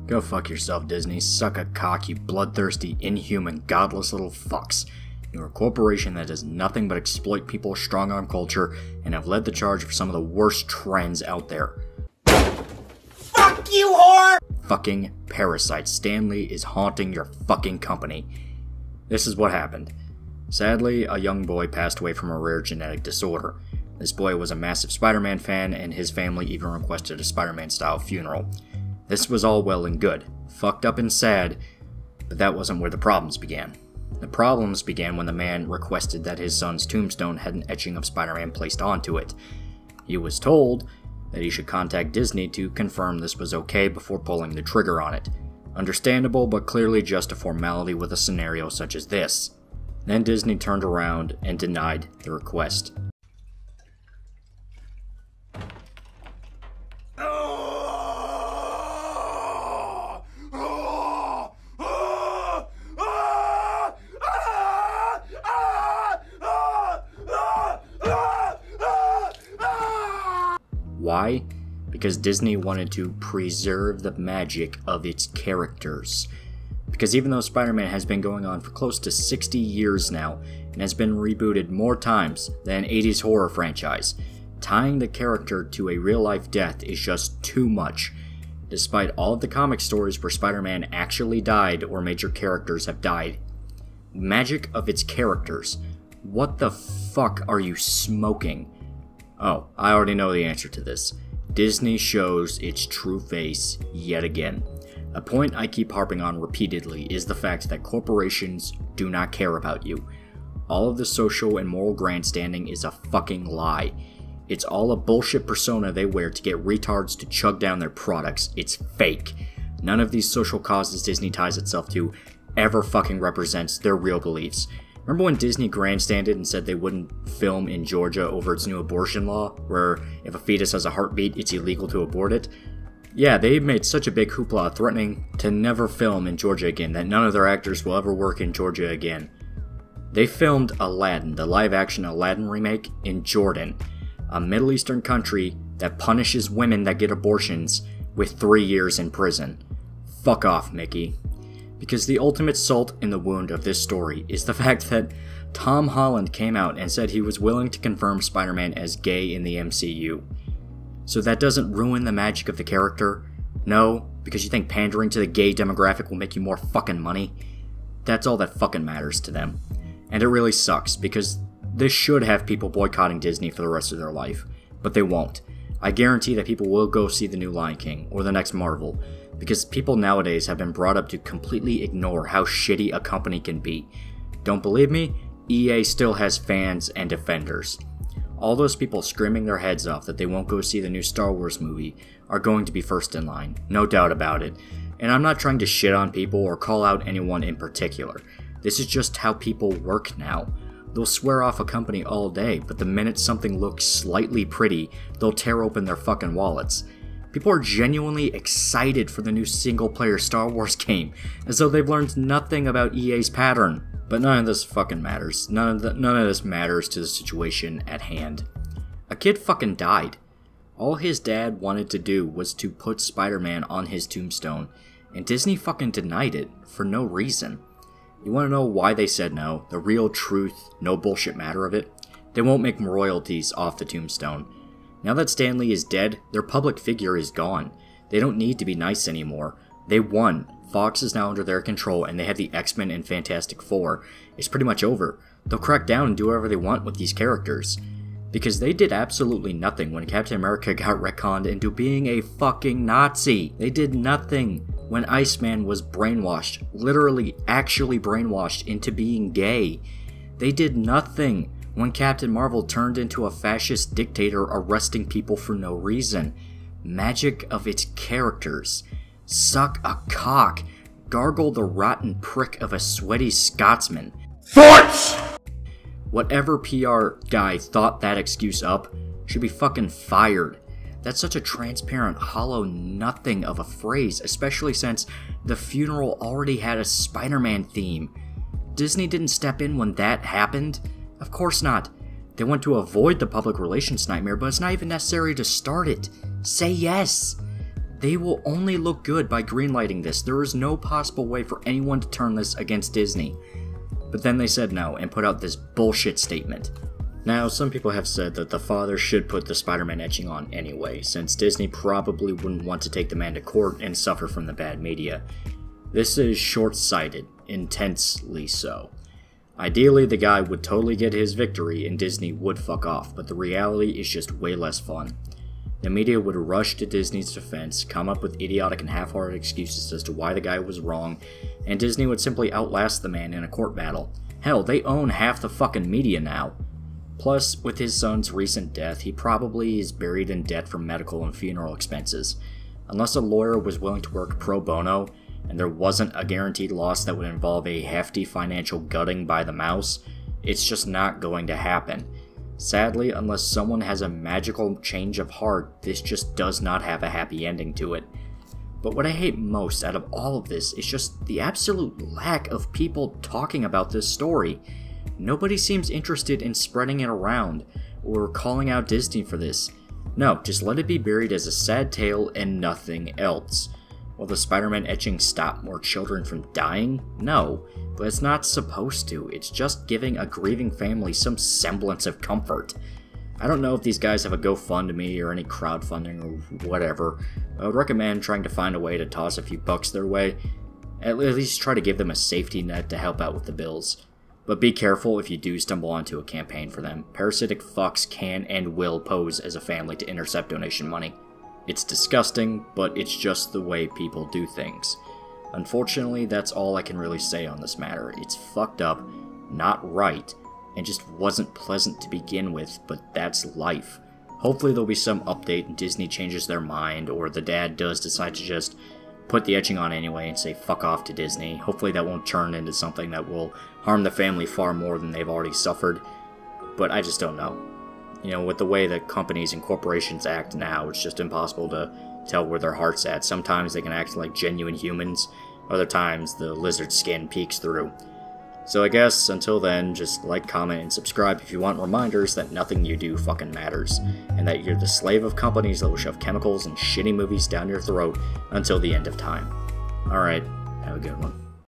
Go fuck yourself, Disney. Suck a cock, you bloodthirsty, inhuman, godless little fucks. You're a corporation that does nothing but exploit people's strong-arm culture and have led the charge for some of the worst trends out there. Fuck you, whore! Fucking parasite. Stan Lee is haunting your fucking company. This is what happened. Sadly, a young boy passed away from a rare genetic disorder. This boy was a massive Spider-Man fan, and his family even requested a Spider-Man-style funeral. This was all well and good, fucked up and sad, but that wasn't where the problems began. The problems began when the man requested that his son's tombstone had an etching of Spider-Man placed onto it. He was told that he should contact Disney to confirm this was okay before pulling the trigger on it. Understandable, but clearly just a formality with a scenario such as this. Then Disney turned around and denied the request. Why? Because Disney wanted to preserve the magic of its characters. Because even though Spider-Man has been going on for close to 60 years now, and has been rebooted more times than an 80s horror franchise, tying the character to a real-life death is just too much. Despite all of the comic stories where Spider-Man actually died or major characters have died. Magic of its characters. What the fuck are you smoking? Oh, I already know the answer to this. Disney shows its true face yet again. A point I keep harping on repeatedly is the fact that corporations do not care about you. All of the social and moral grandstanding is a fucking lie. It's all a bullshit persona they wear to get retards to chug down their products. It's fake. None of these social causes Disney ties itself to ever fucking represents their real beliefs. Remember when Disney grandstanded and said they wouldn't film in Georgia over its new abortion law, where if a fetus has a heartbeat, it's illegal to abort it? Yeah, they made such a big hoopla threatening to never film in Georgia again that none of their actors will ever work in Georgia again. They filmed Aladdin, the live-action Aladdin remake, in Jordan, a Middle Eastern country that punishes women that get abortions with 3 years in prison. Fuck off, Mickey. Because the ultimate salt in the wound of this story is the fact that Tom Holland came out and said he was willing to confirm Spider-Man as gay in the MCU. So that doesn't ruin the magic of the character? No, because you think pandering to the gay demographic will make you more fucking money? That's all that fucking matters to them. And it really sucks, because this should have people boycotting Disney for the rest of their life. But they won't. I guarantee that people will go see the new Lion King, or the next Marvel, because people nowadays have been brought up to completely ignore how shitty a company can be. Don't believe me? EA still has fans and defenders. All those people screaming their heads off that they won't go see the new Star Wars movie are going to be first in line, no doubt about it. And I'm not trying to shit on people or call out anyone in particular. This is just how people work now. They'll swear off a company all day, but the minute something looks slightly pretty, they'll tear open their fucking wallets. People are genuinely excited for the new single-player Star Wars game, as though they've learned nothing about EA's pattern. But none of this fucking matters. None of this matters to the situation at hand. A kid fucking died. All his dad wanted to do was to put Spider-Man on his tombstone, and Disney fucking denied it for no reason. You wanna know why they said no? The real truth, no bullshit matter of it? They won't make royalties off the tombstone. Now that Stan Lee is dead, their public figure is gone. They don't need to be nice anymore. They won. Fox is now under their control, and they have the X-Men and Fantastic Four. It's pretty much over. They'll crack down and do whatever they want with these characters. Because they did absolutely nothing when Captain America got retconned into being a fucking Nazi. They did nothing when Iceman was brainwashed, literally actually brainwashed into being gay. They did nothing when Captain Marvel turned into a fascist dictator arresting people for no reason. Magic of its characters. Suck a cock. Gargle the rotten prick of a sweaty Scotsman. Forts! Whatever PR guy thought that excuse up should be fucking fired. That's such a transparent, hollow nothing of a phrase, especially since the funeral already had a Spider-Man theme. Disney didn't step in when that happened? Of course not. They want to avoid the public relations nightmare, but it's not even necessary to start it. Say yes. They will only look good by greenlighting this. There is no possible way for anyone to turn this against Disney. But then they said no and put out this bullshit statement. Now, some people have said that the father should put the Spider-Man etching on anyway, since Disney probably wouldn't want to take the man to court and suffer from the bad media. This is short-sighted, intensely so. Ideally, the guy would totally get his victory and Disney would fuck off, but the reality is just way less fun. The media would rush to Disney's defense, come up with idiotic and half-hearted excuses as to why the guy was wrong, and Disney would simply outlast the man in a court battle. Hell, they own half the fucking media now. Plus, with his son's recent death, he probably is buried in debt from medical and funeral expenses. Unless a lawyer was willing to work pro bono, and there wasn't a guaranteed loss that would involve a hefty financial gutting by the mouse, it's just not going to happen. Sadly, unless someone has a magical change of heart, this just does not have a happy ending to it. But what I hate most out of all of this is just the absolute lack of people talking about this story. Nobody seems interested in spreading it around, or calling out Disney for this. No, just let it be buried as a sad tale and nothing else. Will the Spider-Man etching stop more children from dying? No, but it's not supposed to. It's just giving a grieving family some semblance of comfort. I don't know if these guys have a GoFundMe or any crowdfunding or whatever. I would recommend trying to find a way to toss a few bucks their way. At least try to give them a safety net to help out with the bills. But be careful if you do stumble onto a campaign for them. Parasitic fucks can and will pose as a family to intercept donation money. It's disgusting, but it's just the way people do things. Unfortunately, that's all I can really say on this matter. It's fucked up, not right, and just wasn't pleasant to begin with, but that's life. Hopefully there'll be some update and Disney changes their mind, or the dad does decide to just put the etching on anyway and say fuck off to Disney. Hopefully that won't turn into something that will harm the family far more than they've already suffered, but I just don't know. You know, with the way that companies and corporations act now, it's just impossible to tell where their heart's at. Sometimes they can act like genuine humans, other times the lizard skin peeks through. So I guess, until then, just like, comment, and subscribe if you want reminders that nothing you do fucking matters, and that you're the slave of companies that will shove chemicals and shitty movies down your throat until the end of time. Alright, have a good one.